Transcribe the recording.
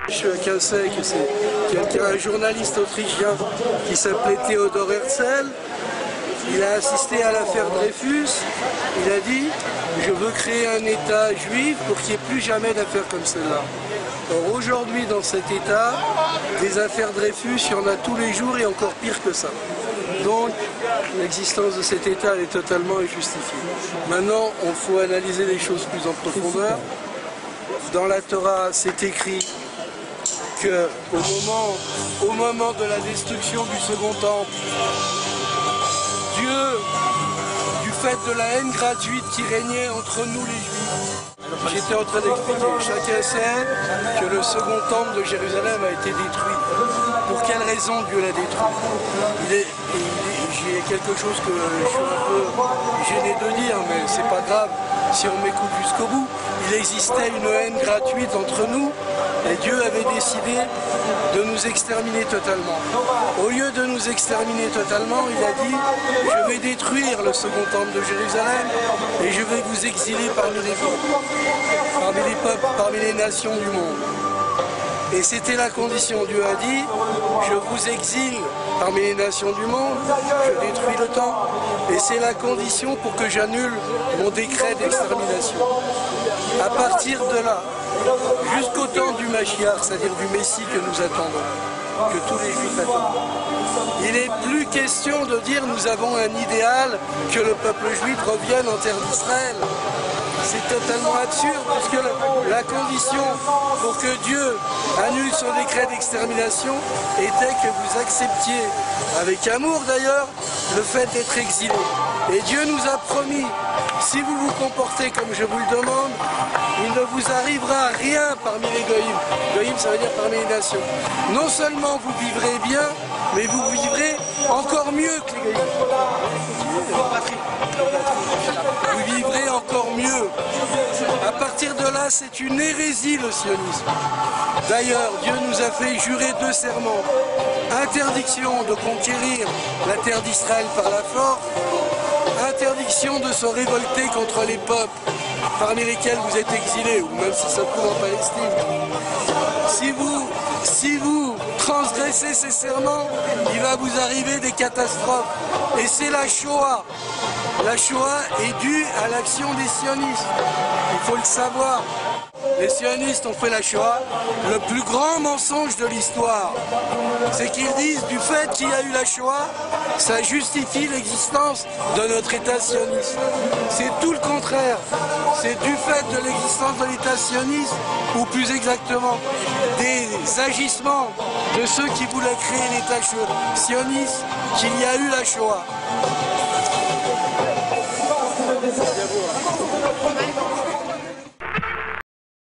Chacun sait que c'est un journaliste autrichien qui s'appelait Theodor Herzl. Il a assisté à l'affaire Dreyfus. Il a dit « Je veux créer un État juif pour qu'il n'y ait plus jamais d'affaires comme celle-là ». Or aujourd'hui, dans cet État, des affaires Dreyfus, il y en a tous les jours et encore pire que ça. Donc, l'existence de cet État elle est totalement injustifiée. Maintenant, il faut analyser les choses plus en profondeur. Dans la Torah, c'est écrit qu'au moment de la destruction du second temple, Dieu, du fait de la haine gratuite qui régnait entre nous les Juifs, j'étais en train d'expliquer, chacun sait que le second temple de Jérusalem a été détruit. Pour quelle raison Dieu l'a détruit? J'ai quelque chose que je suis un peu gêné de dire, mais c'est pas grave si on m'écoute jusqu'au bout. Il existait une haine gratuite entre nous et Dieu avait décidé de nous exterminer totalement. Au lieu de nous exterminer totalement, il a dit « Je vais détruire le second temple de Jérusalem et je vais vous exiler parmi les peuples, parmi les nations du monde. » Et c'était la condition. Dieu a dit, je vous exile parmi les nations du monde, je détruis le temple. Et c'est la condition pour que j'annule mon décret d'extermination. À partir de là, jusqu'au temps du Mashiach, c'est-à-dire du Messie que nous attendons, que tous les Juifs attendent, il n'est plus question de dire nous avons un idéal, que le peuple juif revienne en terre d'Israël. C'est totalement absurde, puisque la condition pour que Dieu annule son décret d'extermination était que vous acceptiez, avec amour d'ailleurs, le fait d'être exilé. Et Dieu nous a promis, si vous vous comportez comme je vous le demande, il ne vous arrivera rien parmi les goïms. Goïms, ça veut dire parmi les nations. Non seulement vous vivrez bien, mais vous vivrez encore mieux que les goïms. Vous vivrez encore mieux. À partir de là, c'est une hérésie le sionisme. D'ailleurs, Dieu nous a fait jurer 2 serments. Interdiction de conquérir la terre d'Israël par la force, interdiction de se révolter contre les peuples parmi lesquels vous êtes exilés, ou même si ça se trouve en Palestine. Si vous transgressez ces serments, il va vous arriver des catastrophes. Et c'est la Shoah. La Shoah est due à l'action des sionistes. Il faut le savoir. Les sionistes ont fait la Shoah. Le plus grand mensonge de l'histoire, c'est qu'ils disent du fait qu'il y a eu la Shoah, ça justifie l'existence de notre État sioniste. C'est tout le contraire. C'est du fait de l'existence de l'État sioniste, ou plus exactement, des agissements de ceux qui voulaient créer l'État sioniste, qu'il y a eu la Shoah.